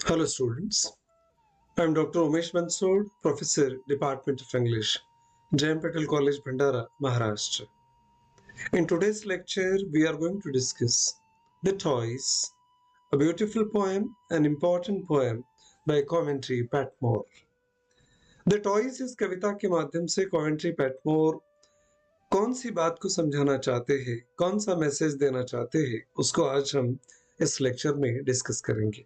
Hello, students. I'm Dr. Umesh Bansod, Professor, Department of English, J.M. Patel College, Bhandara, Maharashtra. In today's lecture, we are going to discuss The Toys, a beautiful poem, an important poem by Coventry Patmore. The Toys इस कविता के माध्यम से Coventry पैटमोर कौन सी बात को समझाना चाहते हैं, कौन सा मैसेज देना चाहते हैं, उसको आज हम इस लेक्चर में डिस्कस करेंगे।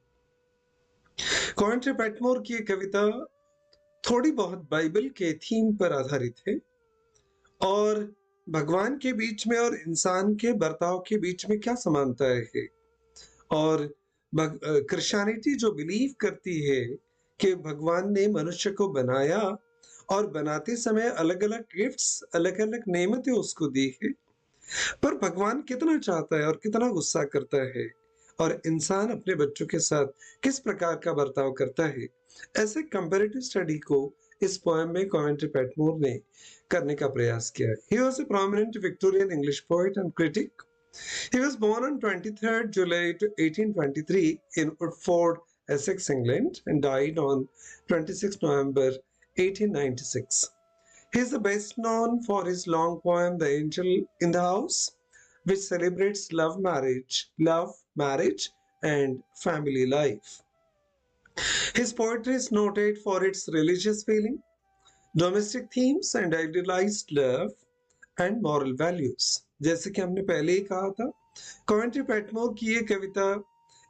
कॉवेंट्री पैटमोर की ये कविता थोड़ी बहुत बाइबल के थीम पर आधारित है और भगवान के बीच में और इंसान के बर्ताव के बीच में क्या समानताएं है और क्रिश्चियनिटी जो बिलीव करती है कि भगवान ने मनुष्य को बनाया और बनाते समय अलग अलग गिफ्ट्स, अलग अलग नेमतें उसको दी है, पर भगवान कितना चाहता है और कितना गुस्सा करता है और इंसान अपने बच्चों के साथ किस प्रकार का बर्ताव करता है, ऐसे कंपैरेटिव स्टडी को इस पोएम में कॉवेंट्री पैटमोर ने करने का प्रयास किया। He was a prominent Victorian English poet and critic. He was born on 23rd July 1823 in Woodford, Essex, England, and died on 26 November 1896. He is the best known for his long poem The Angel in the House, which celebrates love, marriage, and family life. His poetry is noted for its religious feeling, domestic themes, and idealized love and moral values. जैसे कि हमने पहले ही कहा था, Coventry पैटमोर की ये कविता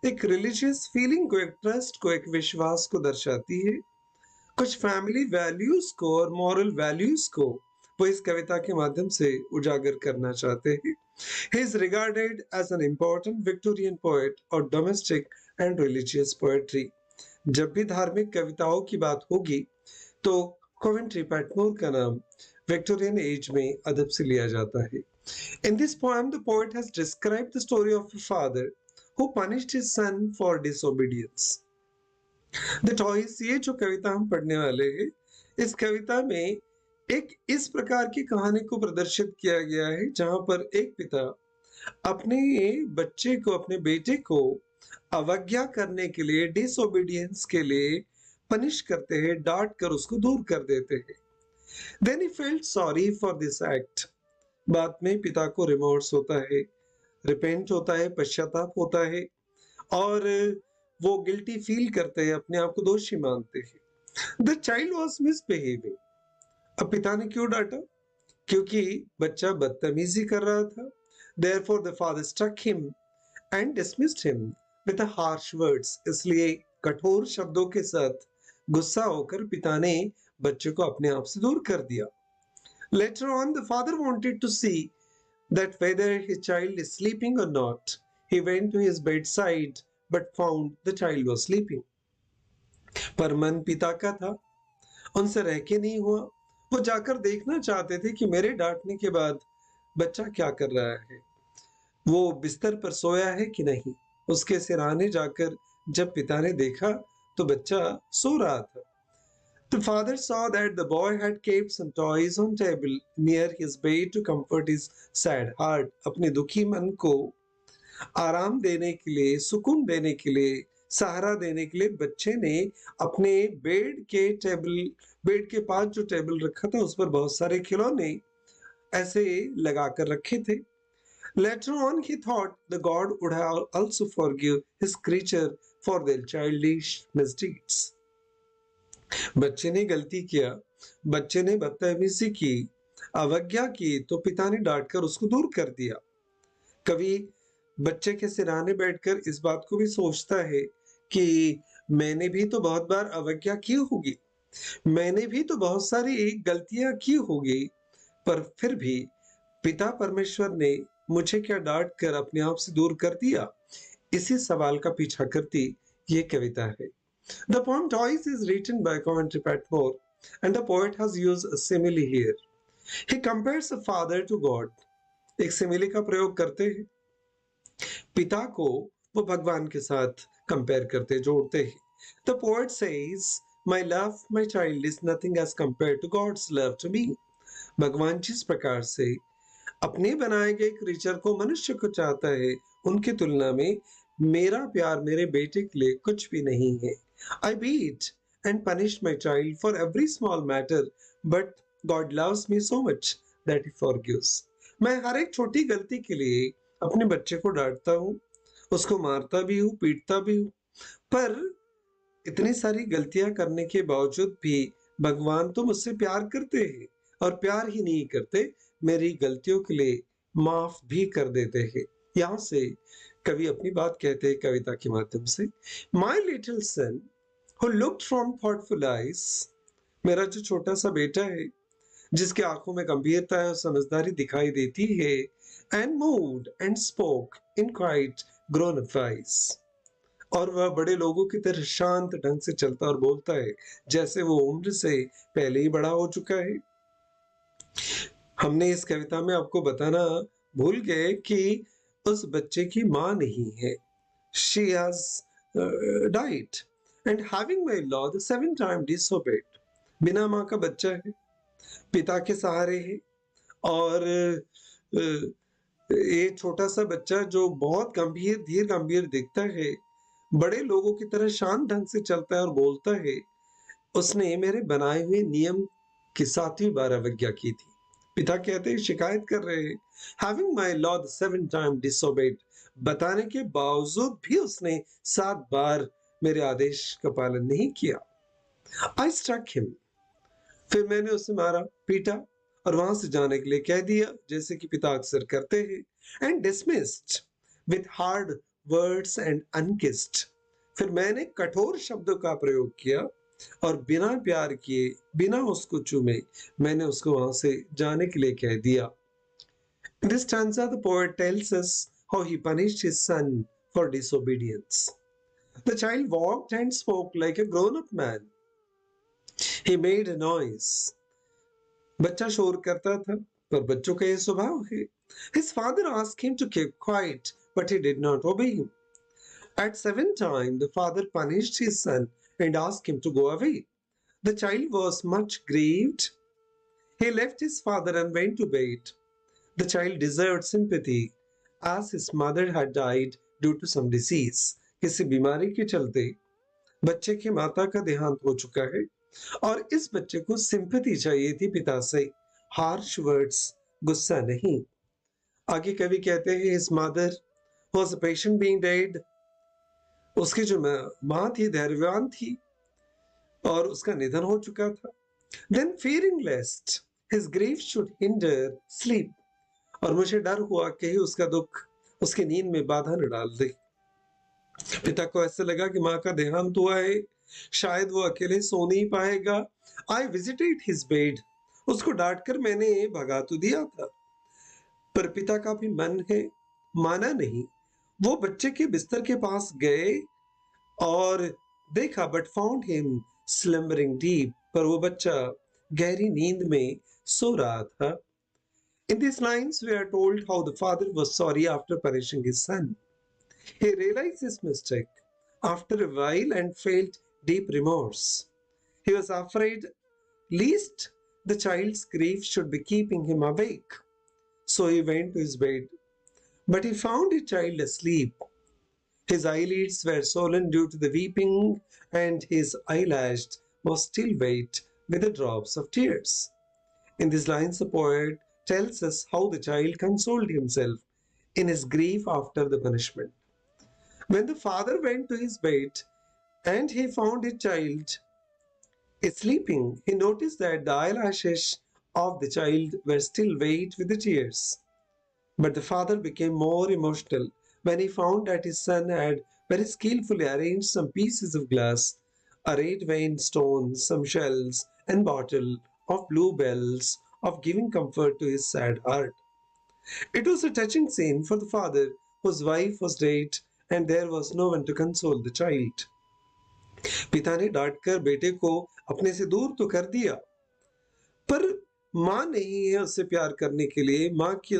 एक religious feeling को, एक ट्रस्ट को, एक विश्वास को दर्शाती है। कुछ फैमिली वैल्यूज को और मॉरल वैल्यूज को वो इस कविता के माध्यम से उजागर करना चाहते हैं। He is regarded as an important Victorian poet of domestic and religious poetry. जब भी धार्मिक कविताओं की बात होगी तो कॉवेंट्री पैटमोर का नाम विक्टोरियन एज में अदब से लिया जाता है। In this poem, the poet has described the story of a father who punished his son for disobedience. The toys, ये जो कविता हम पढ़ने वाले हैं, इस कविता में एक इस प्रकार की कहानी को प्रदर्शित किया गया है जहां पर एक पिता अपने बच्चे को, अपने बेटे को अवज्ञा करने के लिए, डिसोबीडियंस के लिए पनिश करते हैं, डांट कर उसको दूर कर देते हैं। Then he felt sorry for this act. बाद में पिता को रिमोर्स होता है, रिपेंट होता है, पश्चाताप होता है और वो गिल्टी फील करते हैं, अपने आप को दोषी मानते हैं। The child was misbehaving. अब पिता ने क्यों डांटा? क्योंकि बच्चा बदतमीजी कर रहा था। Therefore the father struck him and dismissed him with a harsh words. इसलिए कठोर शब्दों के साथ गुस्सा होकर पिता ने बच्चे को अपने आप से दूर कर दिया। Later on, the father wanted to see that whether his child is sleeping or not. He went to his bedside but found the child was sleeping. पर मन पिता का था, उनसे रह के नहीं हुआ। वो जाकर देखना चाहते थे कि मेरे डांटने के बाद बच्चा क्या कर रहा है, वो बिस्तर पर सोया है कि नहीं। उसके सिरहाने जाकर जब पिता ने देखा तो बच्चा सो रहा था। The father saw that the boy had kept some toys on table near his bed to comfort his sad heart. अपने दुखी मन को आराम देने के लिए, सुकून देने के लिए, सहारा देने के लिए बच्चे ने अपने बेड के पास जो टेबल रखा था उस पर बहुत सारे खिलौने ऐसे लगा कर रखे थे। Later on, he thought the God would have also forgive his creature for their childish misdeeds. बच्चे ने गलती किया, बच्चे ने बदतमीजी की, अवज्ञा की, तो पिता ने डांटकर उसको दूर कर दिया। कभी बच्चे के सिरहाने बैठकर इस बात को भी सोचता है कि मैंने भी तो बहुत बार अवज्ञा की होगी, मैंने भी तो बहुत सारी गलतियां की होगी, पर फिर भी पिता परमेश्वर ने मुझे क्या डांट कर अपने आप से दूर कर दिया। इसी सवाल का पीछा करती ये कविता है। The poem Toys is written by Coventry Patmore and the poet has used a simile here. He compares a father to God. एक सिमिली का प्रयोग करते हैं, पिता को वो भगवान के साथ कंपेयर करते, जोड़ते हैं। The poet says, "My love, my child is nothing as compared to God's love to me." भगवान जिस प्रकार से अपने बनाए गए क्रीचर को, मनुष्य को चाहता है, उनकी तुलना में मेरा प्यार मेरे बेटे के लिए कुछ भी नहीं है। I beat and punish my child for every small matter, but God loves me so much that he forgives. मैं हर एक छोटी गलती के लिए अपने बच्चे को डांटता हूँ, उसको मारता भी हूँ, पीटता भी हूँ, पर इतनी सारी गलतियां करने के बावजूद भी भगवान तो मुझसे प्यार करते हैं, और प्यार ही नहीं करते, मेरी गलतियों के लिए माफ भी कर देते हैं। यहाँ से कवि अपनी बात कहते हैं कविता के माध्यम से। My little son who looked from thoughtful eyes, मेरा जो छोटा सा बेटा है जिसके आंखों में गंभीरता और समझदारी दिखाई देती है, and moved and spoke in quite grown up eyes, और वह बड़े लोगों की तरह शांत ढंग से चलता और बोलता है जैसे वो उम्र से पहले ही बड़ा हो चुका है। हमने इस कविता में आपको बताना भूल गए कि उस बच्चे की माँ नहीं है। She has died and having my law the 7 times disobeyed. बिना माँ का बच्चा है, पिता के सहारे है, और ये छोटा सा बच्चा जो बहुत गंभीर धीर गंभीर दिखता है, बड़े लोगों की तरह शांत ढंग से चलता है और बोलता है, उसने मेरे बनाए हुए नियम की 7वीं बार अवज्ञा की थी। पिता कहते हैं, शिकायत कर रहे हैं, having my law the 7 times disobeyed, बताने के बावजूद भी उसने 7 बार मेरे आदेश का पालन नहीं किया। आई स्ट्रक हिम, फिर मैंने उसे मारा, पीटा और वहां से जाने के लिए कह दिया, जैसे कि पिता अक्सर करते हैं। And dismissed with hard words and unkissed, फिर मैंने कठोर शब्दों का प्रयोग किया और बिना प्यार किए, बिना उसको चूमे, मैंने उसको वहां से जाने के लिए कह दिया। In this stanza, the poet tells us how he punished his son for disobedience. The child walked and spoke like a grown-up man. He made a noise. बच्चा शोर करता था, पर बच्चों का यह स्वभाव है। His father asked him to keep quiet, but he did not obey him. At 7 times, the father punished his son and asked him to go away. The child was much grieved. He left his father and went to bed. The child deserved sympathy, as his mother had died due to some disease. किसी बीमारी के चलते बच्चे की माता का देहांत हो चुका है, और इस बच्चे को सिंपैथी चाहिए थी पिता से, हार्श वर्ड्स, गुस्सा नहीं। आगे कवि कहते हैं, his mother was a patient being dead. उसकी जो माँ थी धैर्यवान थी और उसका निधन हो चुका था। Then fearing lest his grief should hinder sleep, और मुझे डर हुआ कहीं उसका दुख उसकी नींद में बाधा न डाल दे। पिता को ऐसे लगा कि माँ का देहांत हुआ है, शायद वो अकेले सो नहीं पाएगा। आई विजिटेड हिज बेड, उसको डांटकर मैंने भगा तो दिया था, पर पिता का भी मन है, माना नहीं। वो बच्चे के बिस्तर के पास गए और देखा, but found him slumbering deep, पर वो बच्चा गहरी नींद में सो रहा था। In these lines, we are told how the father was sorry after punishing his son. He realized his mistake after a while and felt deep remorse. He was afraid lest the child's grief should be keeping him awake. So he went to his bed. But he found the child asleep. His eyelids were swollen due to the weeping, and his eyelash was still wet with the drops of tears. In these lines, the poet tells us how the child consoled himself in his grief after the punishment. When the father went to his bed and he found his child sleeping, he noticed that the eyelashes of the child were still wet with the tears. But the father became more emotional when he found that his son had very skillfully arranged some pieces of glass, a red veined stone, some shells, and bottle of bluebells, of giving comfort to his sad heart. It was a touching scene for the father whose wife was dead and there was no one to console the child. पिता ने डांटकर बेटे को अपने से दूर तो कर दिया, पर माँ नहीं है उससे प्यार करने के लिए, माँ की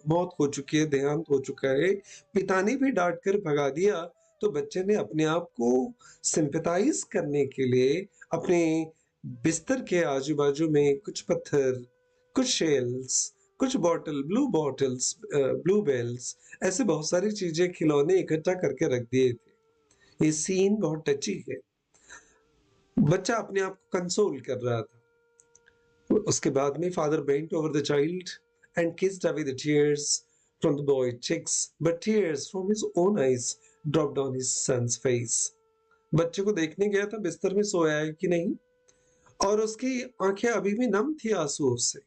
मौत हो चुकी है, देहांत हो चुका है, पिता ने भी डांटकर भगा दिया, तो बच्चे ने अपने आप को सिंपैथाइज करने के लिए अपने बिस्तर के आजू बाजू में कुछ पत्थर, कुछ शेल्स, कुछ बॉटल, ब्लू बेल्स, ऐसे बहुत सारी चीजें खिलौने इकट्ठा करके रख दिए थे। ये सीन बहुत टची है। बच्चा अपने आप को कंसोल कर रहा था। उसके बाद में father bent over the child and kissed away the tears from the boy cheeks, but tears from his own eyes dropped on his son's face. बच्चे को देखने गया था बिस्तर में सोया है कि नहीं, और उसकी आंखें अभी भी नम थी आंसुओं से।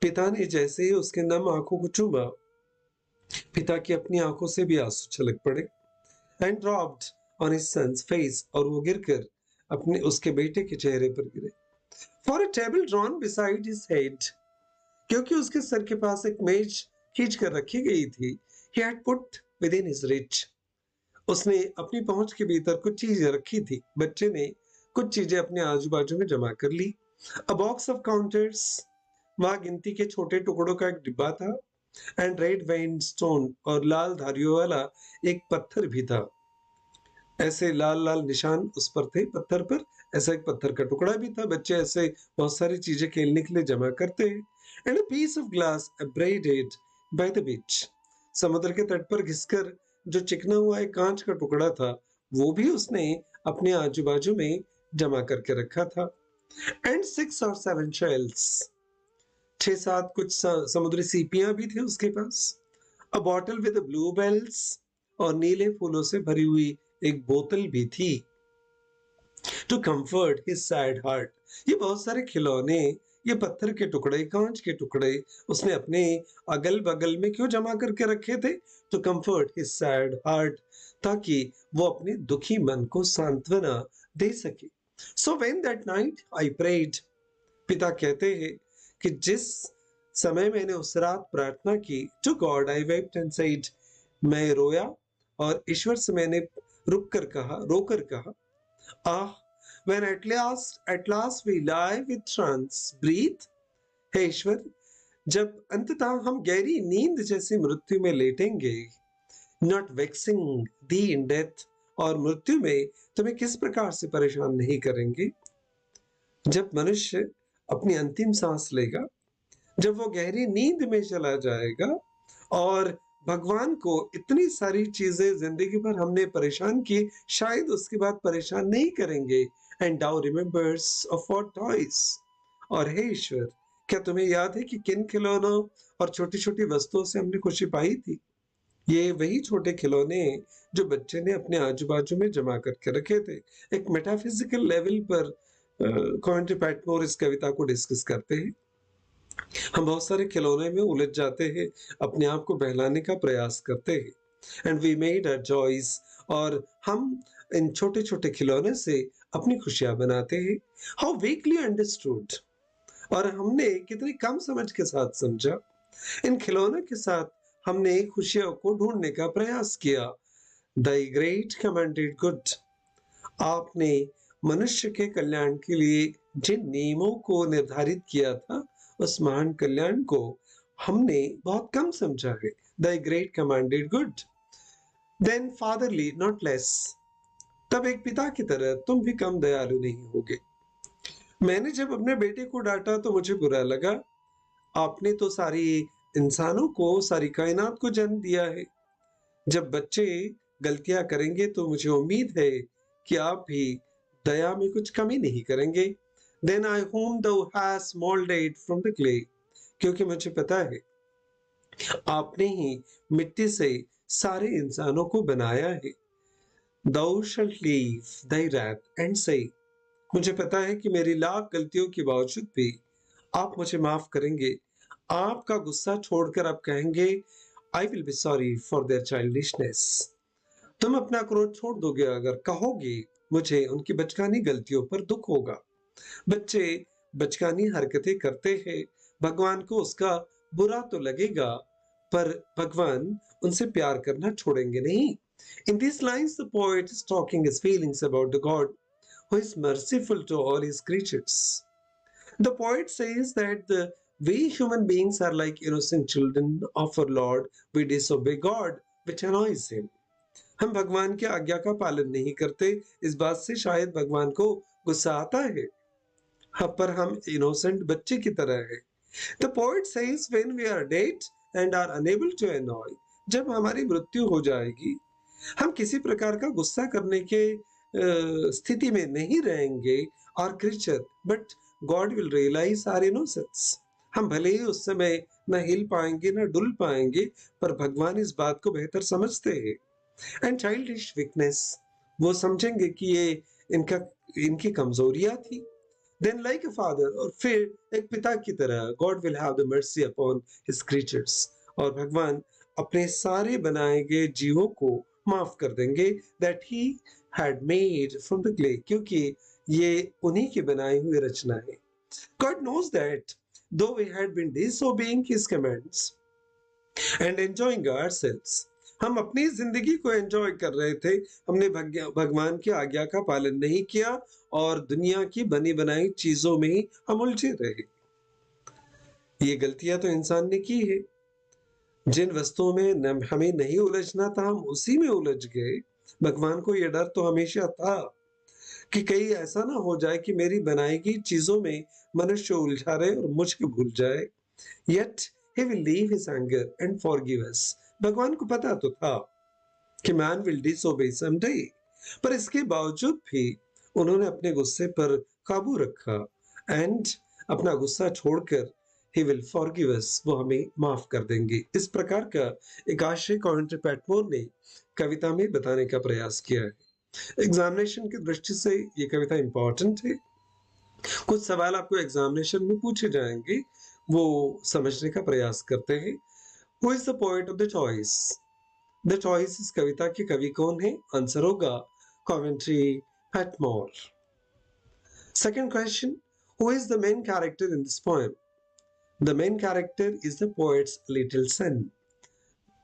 पिता ने जैसे ही उसके नम आंखों को चूमा, पिता की अपनी आंखों से भी आंसू छलक पड़े। And dropped on his son's face, और वो गिरकर अपने उसके बेटे के चेहरे पर गिरे। For a table drawn beside his head, क्योंकि उसके सर के पास एक मेज खींच कर रखी गई थी। He had put with in his rich, उसने अपनी पहुंच के भीतर कुछ चीजें रखी थी। बच्चे ने कुछ चीजें अपने आजू बाजू में जमा कर ली। अ बॉक्स ऑफ काउंटर्स, वहां गिनती के छोटे टुकड़ों का एक डिब्बा था। एंड रेड वेन्ड स्टोन, और लाल धारियों वाला एक पत्थर भी था। ऐसे लाल लाल निशान उस पर थे पत्थर पर। ऐसा एक पत्थर का टुकड़ा भी था। बच्चे ऐसे बहुत सारी चीजें खेलने के लिए जमा करते हैं। And a piece of glass braided by the beach, समुद्र के तट पर घिसकर जो चिकना हुआ एक कांच का टुकड़ा था, वो भी उसने अपने आजू बाजू में जमा करके रखा था। एंड 6 or 7 शेल्स, 6-7 कुछ समुद्री सीपियां भी थे उसके पास। A bottle with blue bells, और नीले फूलों से भरी हुई एक बोतल भी थी। To comfort his sad heart, ये बहुत सारे खिलौने, ये पत्थर के टुकड़े, कांच के टुकड़े उसने अपने अगल बगल में क्यों जमा करके रखे थे? To comfort his sad heart, ताकि वो अपने दुखी मन को सांत्वना दे सके। So when that night I prayed, पिता कहते हैं कि जिस समय मैंने उस रात प्रार्थना की, to God I wept and said, मैं रोया और ईश्वर से मैंने रोकर कहा, आह, when at last we lie with trance, breathe, हे ईश्वर, जब अंततः हम गहरी नींद जैसी मृत्यु में लेटेंगे, not vexing thee in death, और मृत्यु में तुम्हें किस प्रकार से परेशान नहीं करेंगे। जब मनुष्य अपनी अंतिम सांस लेगा, जब वो गहरी नींद में चला जाएगा, और भगवान को इतनी सारी चीजें जिंदगी भर हमने परेशान की, शायद उसके बाद परेशान नहीं करेंगे। And now remembers of what toys, और हे ईश्वर, क्या तुम्हें याद है कि किन खिलौनों और छोटी छोटी वस्तुओं से हमने खुशी पाई थी? ये वही छोटे खिलौने जो बच्चे ने अपने आजू बाजू में जमा करके रखे थे। एक मेटाफिजिकल लेवल पर कॉमेंट्री पैटमोर इस कविता को डिस्कस करते हैं। हम बहुत सारे खिलौने में उलझ जाते हैं, अपने आप को बहलाने का प्रयास करते हैं। And we made our joys, और हम इन छोटे छोटे खिलौने से अपनी खुशियां बनाते हैं। हाउ वीकली अंडरस्टूड, और हमने कितनी कम समझ के साथ समझा। इन खिलौनों के साथ हमने खुशियों को ढूंढने का प्रयास किया। द ग्रेट कमांडेड गुड, आपने मनुष्य के कल्याण के लिए जिन नियमों को निर्धारित किया था, उस महान कल्याण को हमने बहुत कम समझा है। The great commanded good, then fatherly not less, तब एक पिता की तरह तुम भी कम दयालु नहीं होगे। मैंने जब अपने बेटे को डांटा तो मुझे बुरा लगा। आपने तो सारी इंसानों को, सारी कायनात को जन्म दिया है। जब बच्चे गलतियां करेंगे तो मुझे उम्मीद है कि आप भी दया में कुछ कमी नहीं करेंगे। Then I whom thou hast molded from the clay, क्योंकि मुझे पता है आपने ही मिट्टी से सारे इंसानों को बनाया है। Thou shalt leave thy wrath and say, मुझे पता है कि मेरी लाख गलतियों के बावजूद भी आप मुझे माफ करेंगे। आपका गुस्सा छोड़कर आप कहेंगे, I will be sorry for their childishness. तुम अपना क्रोध छोड़ दोगे अगर कहोगे, मुझे उनकी बचकानी गलतियों पर दुख होगा। बच्चे बचकानी हरकतें करते हैं, भगवान को उसका बुरा तो लगेगा, पर भगवान उनसे प्यार करना छोड़ेंगे नहीं। In these lines, the poet is talking his feelings about the God who is merciful to all his creatures. The poet says that we human beings are like innocent children of our Lord. We disobey God, which annoys him. हम भगवान की आज्ञा का पालन नहीं करते, इस बात से शायद भगवान को गुस्सा आता है। हाँ, पर हम इनोसेंट बच्चे की तरह है, The poet says when we are dead and are unable to annoy, जब हमारी मृत्यु हो जाएगी, हम किसी प्रकार का गुस्सा करने के स्थिति में नहीं रहेंगे और creature, but God will realise our innocence. हम भले ही उस समय न हिल पाएंगे न डुल पाएंगे, पर भगवान इस बात को बेहतर समझते हैं। एंड चाइल्डिश वीकनेस, वो समझेंगे कि ये इनका इनकी कमजोरियां थी। देन लाइक अ फादर, और फिर एक पिता की तरह, God will have the mercy upon his creatures, और भगवान अपने सारे बनाए गए जीवों को माफ कर देंगे, that he had made from the clay, क्योंकि ये उन्हीं की बनाई हुई रचना है। God knows that though we had been disobeying his commands and enjoying ourselves, हम अपनी जिंदगी को एंजॉय कर रहे थे, हमने भगवान की आज्ञा का पालन नहीं किया और दुनिया की बनी बनाई चीजों में ही हम उलझे रहे। ये गलतियां तो इंसान ने की है। जिन वस्तुओं में हमें नहीं उलझना था, हम उसी में उलझ गए। भगवान को यह डर तो हमेशा था कि कहीं ऐसा ना हो जाए कि मेरी बनाई गई चीजों में मनुष्य उलझा रहे और मुझको भूल जाए। Yet he will leave his anger and forgive us. भगवान को पता तो था कि man will disobey someday, पर इसके बावजूद भी उन्होंने अपने गुस्से पर काबू रखा एंड अपना गुस्सा छोड़कर he will forgive us, वो हमें माफ कर देंगे। इस प्रकार का एक आशय कॉन्ट्री पैटमोर ने कविता में बताने का प्रयास किया है। एग्जामिनेशन की दृष्टि से ये कविता इंपॉर्टेंट है। कुछ सवाल आपको एग्जामिनेशन में पूछे जाएंगे, वो समझने का प्रयास करते हैं। Who is the poet of the choice? The choice इस कविता के कवि कौन है? आंसर होगा Coventry Patmore. Second question, who is the main character in this poem? The main character is the poet's little son.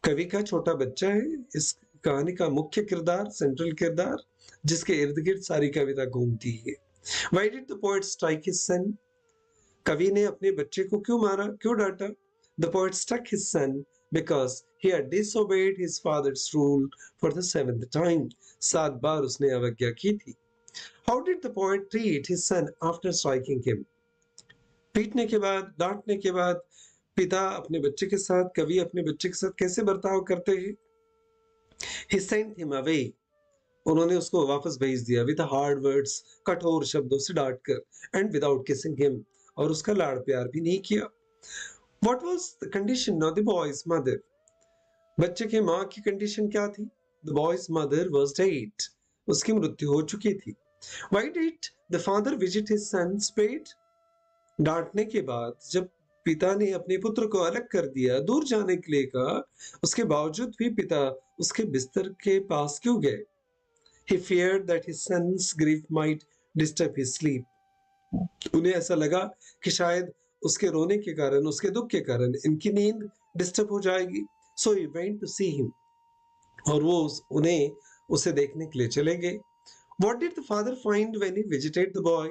कवि का छोटा बच्चा है इस कहानी का मुख्य किरदार, सेंट्रल किरदार, जिसके इर्द गिर्द सारी कविता घूमती है। Why did the poet strike his son? कवि ने अपने बच्चे को क्यों मारा, क्यों डांटा? The poet struck his son because he had disobeyed his father's rule for the 7th time. 7 बार उसने अवज्ञा की थी। How did the poet treat his son after striking him? पीटने के बाद, डांटने के बाद पिता अपने बच्चे के साथ, कवि अपने बच्चे के साथ कैसे बर्ताव करते हैं? He sent him away. उन्होंने उसको वापस भेज दिया विद हार्ड वर्ड्स, कठोर शब्दों से डांटकर, एंड विदाउट किसिंग हिम, और उसका लाड़ प्यार भी नहीं किया। What was the condition of the boy's mother? बच्चे के मां की कंडीशन क्या थी? The boy's mother was dead, उसकी मृत्यु हो चुकी थी। Why did the father visit his son's bed? डांटने के बाद जब पिता ने अपने पुत्र को अलग कर दिया, दूर जाने के लिए कहा, उसके बावजूद भी पिता उसके बिस्तर के पास क्यों गए? He feared that his son's grief might disturb his sleep. उन्हें ऐसा लगा कि शायद उसके रोने के कारण, उसके दुख के कारण इनकी नींद डिस्टर्ब हो जाएगी। So he went to see him. और वो उसे देखने के लिए चले गए। What did the father find when he visited the boy?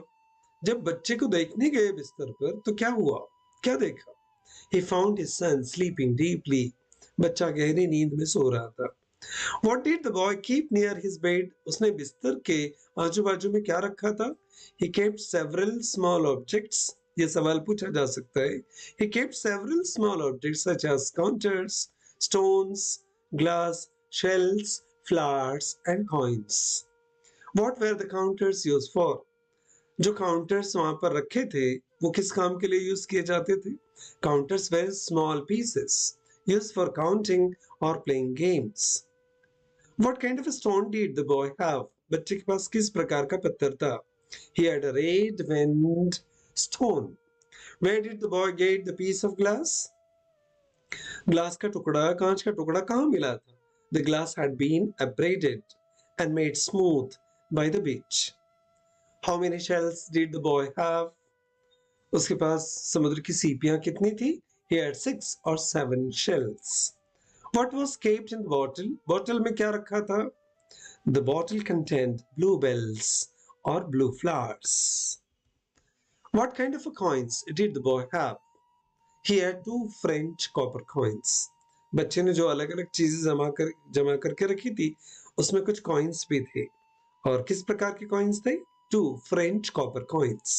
जब बच्चे को देखने गए बिस्तर पर, तो क्या हुआ, क्या देखा? He found his son sleeping deeply. बच्चा गहरी नींद में सो रहा था। What did the boy keep near his bed? उसने बिस्तर के आजू बाजू में क्या रखा था? He kept several small objects. ये सवाल पूछा जा सकता है। He kept several small objects such as counters, stones, glass, shells, flowers and coins. What were the counters used for? जो counters वहां पर रखे थे, वो किस काम के लिए यूज किए जाते थे? Counters were small pieces used for counting or playing games. What kind of a stone did the boy have? बच्चे के पास किस प्रकार का पत्थर था? He had a red veined stone. Where did the boy get the piece of glass? Glass का टुकड़ा, कांच का टुकड़ा कहाँ मिला था? The glass had been abraded and made smooth by the beach. How many shells did the boy have? उसके पास समुद्र की सीपियां कितनी थी? He had 6 or 7 shells. What was kept in the bottle? Bottle में क्या रखा था? The bottle contained bluebells or blue flowers. What kind of a coins did the boy have? He had 2 French copper coins. बच्चे ने जो अलग अलग चीजें जमा करके रखी थी, उसमें कुछ कॉइन्स भी थे। और किस प्रकार के कॉइन्स थे? 2 French copper coins.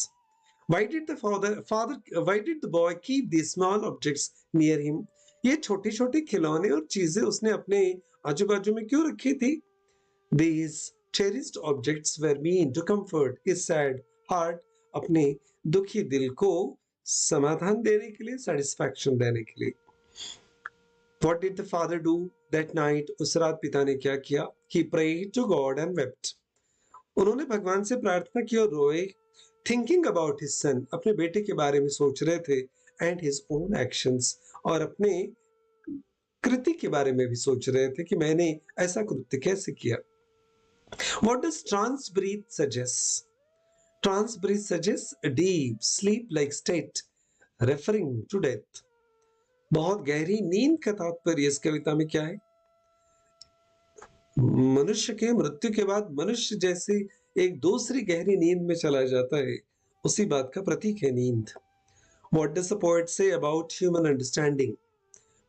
Why did the boy keep these small objects near him? ये छोटे छोटे खिलौने और चीजें उसने अपने आजू बाजू में क्यों रखी थी? These cherished objects were meant to comfort his sad heart, अपने दुखी दिल को समाधान देने के लिए, satisfaction देने के लिए. What did the father do that night? उस रात पिता ने क्या किया? He prayed to God and wept. उन्होंने भगवान से प्रार्थना की और रोए. Thinking about his son, अपने बेटे के बारे में सोच रहे थे, and his own actions, और अपने कृति के बारे में भी सोच रहे थे कि मैंने ऐसा कृत्य कैसे किया. What does trance breath suggest? Trance breath suggests a deep sleep-like state, referring to death. बहुत गहरी नींद का तात्पर्य इस कविता में क्या है? मनुष्य के मृत्यु के बाद मनुष्य जैसे एक दूसरी गहरी नींद में चला जाता है, उसी बात का प्रतीक है नींद. What does the poet say about human understanding?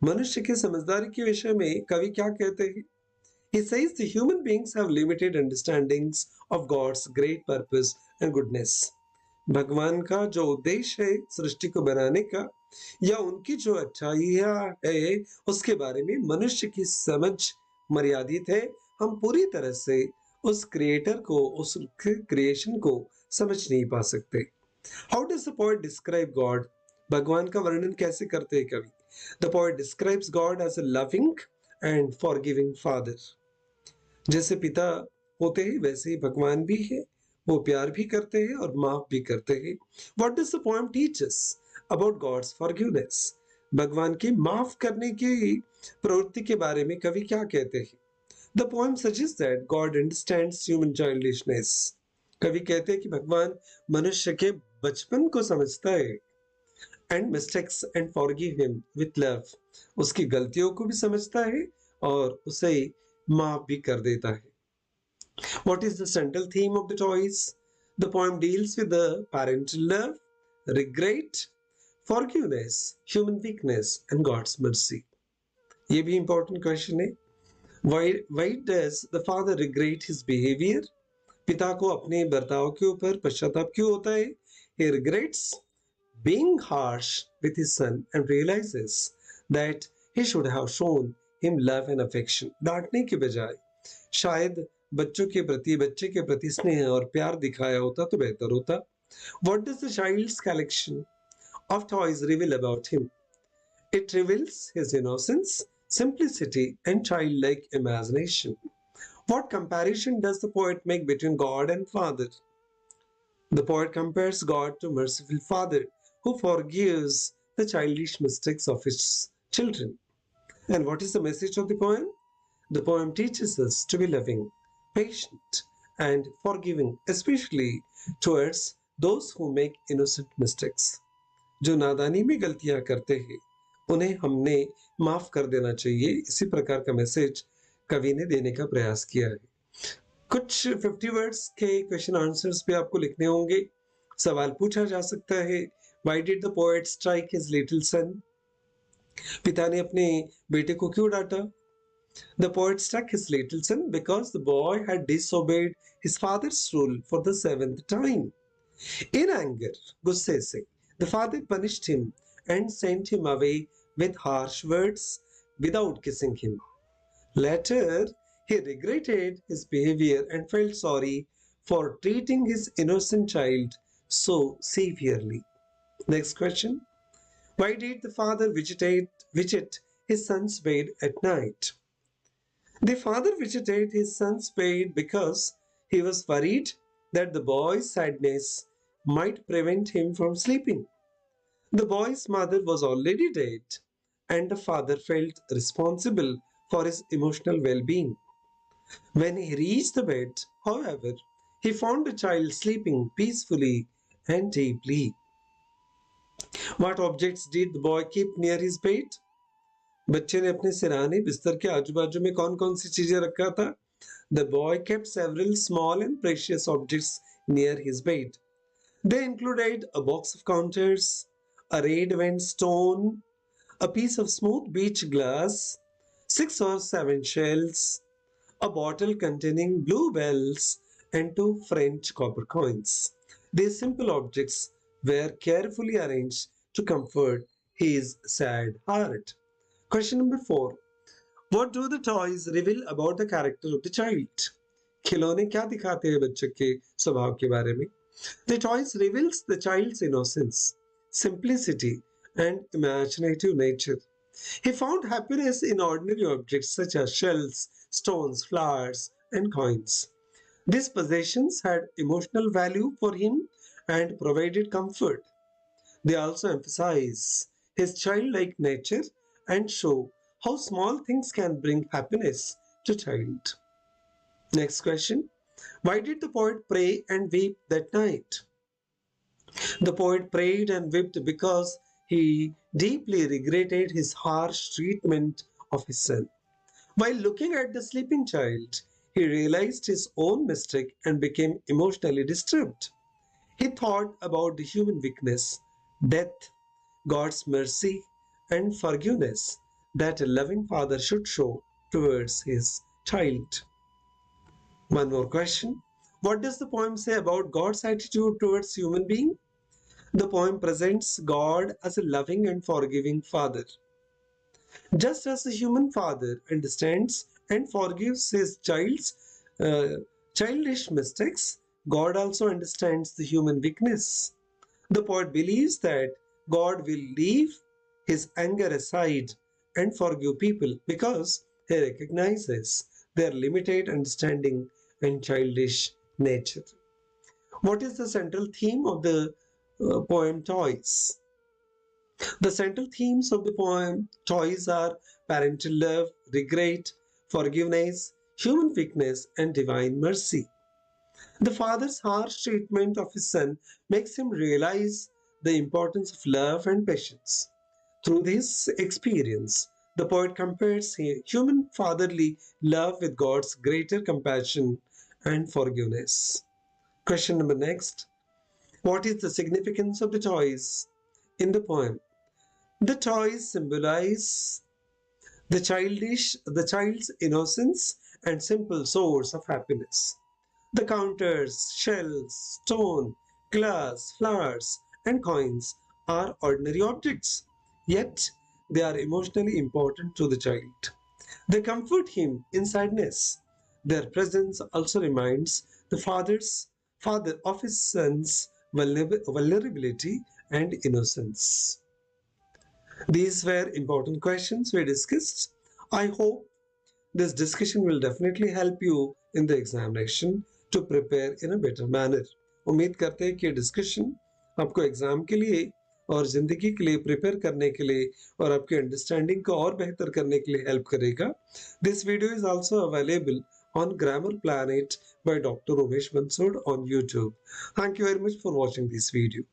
मनुष्य की समझदारी के विषय में कवि क्या कहते हैं? He says the human beings have limited understandings of God's great purpose and goodness. भगवान का जो उद्देश्य है सृष्टि को बनाने का या उनकी जो अच्छाइयाँ है उसके बारे में मनुष्य की समझ मर्यादित है. हम पूरी तरह से उस क्रिएटर को, उस क्रिएशन को समझ नहीं पा सकते. How does the poet describe God? भगवान का वर्णन कैसे करते हैं कवि? The poet describes God as a loving and forgiving father. जैसे पिता होते हैं वैसे ही भगवान भी है. वो प्यार भी करते हैं और माफ भी करते हैं. What does the poem teach us about God's forgiveness? भगवान की माफ करने की प्रवृत्ति के बारे में कवि क्या कहते हैं? The poem suggests that God understands human childishness. कवि कहते हैं कि भगवान मनुष्य के बचपन को समझता है. And mistakes and forgive him with love. उसकी गलतियों को भी समझता है और उसे माफ भी कर देता है. What is the central theme of the toys? The poem deals with the parental love, regret, forgiveness, human weakness, and God's mercy. ये भी important question है. Why does the father regret his behavior? पिता को अपने बर्ताव के ऊपर पश्चाताप क्यों होता है? He regrets being harsh with his son and realizes that he should have shown him love and affection. डांटने के बजाय शायद बच्चे के प्रति स्नेह और प्यार दिखाया होता तो बेहतर होता. What does the child's collection of toys reveal about him? It reveals his innocence, simplicity, and childlike imagination. What comparison does the poet make between God and Father? The poet compares God to merciful Father who forgives the childish mistakes of his children. And what is the message of the poem? The poem teaches us to be loving, patient, and forgiving, especially towards those who make innocent mistakes. जो नादानी में गलतियां करते हैं उन्हें हमने माफ कर देना चाहिए. इसी प्रकार का मैसेज कवि ने देने का प्रयास किया है. कुछ 50 वर्ड्स के क्वेश्चन आंसर्स भी आपको लिखने होंगे. सवाल पूछा जा सकता है, Why did the poet strike his little son? पिता ने अपने बेटे को क्यों डांटा? The poet struck his little son because the boy had disobeyed his father's rule for the 7th time. In anger, गुस्से से, the father punished him and sent him away with harsh words without kissing him. Later, he regretted his behavior and felt sorry for treating his innocent child so severely. Next question. Why did the father visit his son's bed at night? The father visited his son's bed because he was worried that the boy's sadness might prevent him from sleeping. The boy's mother was already dead, and the father felt responsible for his emotional well-being. When he reached the bed, however, he found the child sleeping peacefully and deeply. What objects did the boy keep near his bed? बच्चे ने अपने सिरहाने बिस्तर के आजू बाजू में कौन कौन सी चीजें रखा था? The boy kept several small and precious objects near his bed. They included a box of counters, a red veined stone, a piece of smooth beach glass, 6 or 7 shells, a bottle containing bluebells, and 2 French copper coins. These simple objects were carefully arranged to comfort his sad heart. Question number 4. What do the toys reveal about the character of the child? खिलौने क्या दिखाते हैं बच्चे के स्वभाव के बारे में? The toys reveals the child's innocence, simplicity, and imaginative nature. He found happiness in ordinary objects such as shells, stones, flowers, and coins. These possessions had emotional value for him and provided comfort. They also emphasize his childlike nature and show how small things can bring happiness to child. Next question. Why did the poet pray and weep that night? The poet prayed and wept because he deeply regretted his harsh treatment of his son. While looking at the sleeping child, he realized his own mistake and became emotionally disturbed. He thought about the human weakness, death, God's mercy, and forgiveness that a loving father should show towards his child. One more question. What does the poem say about God's attitude towards human being? The poem presents God as a loving and forgiving father. Just as the human father understands and forgives his uh, childish mistakes, God also understands the human weakness. The poet believes that God will leave his anger aside and forgive people because he recognizes their limited understanding and childish nature. What is the central theme of the poem Toys? The central themes of the poem Toys are parental love, regret, forgiveness, human weakness, and divine mercy. The father's harsh treatment of his son makes him realize the importance of love and patience. Through this experience, the poet compares human fatherly love with God's greater compassion and forgiveness. Question number next. What is the significance of the toys in the poem? The toys symbolize the child's innocence and simple source of happiness. The counters, shells, stone, glass, flowers, and coins are ordinary objects, yet they are emotionally important to the child. They comfort him in sadness. Their presence also reminds the father of his son's vulnerability and innocence. These were important questions we discussed. I hope this discussion will definitely help you in the examination to prepare in a better manner. उम्मीद करते हैं कि discussion आपको exam के लिए और जिंदगी के लिए प्रिपेयर करने के लिए और आपके अंडरस्टैंडिंग को और बेहतर करने के लिए हेल्प करेगा. This video is also available on Grammar Planet by Dr. Umesh Bansod on YouTube. Thank you very much for watching this video.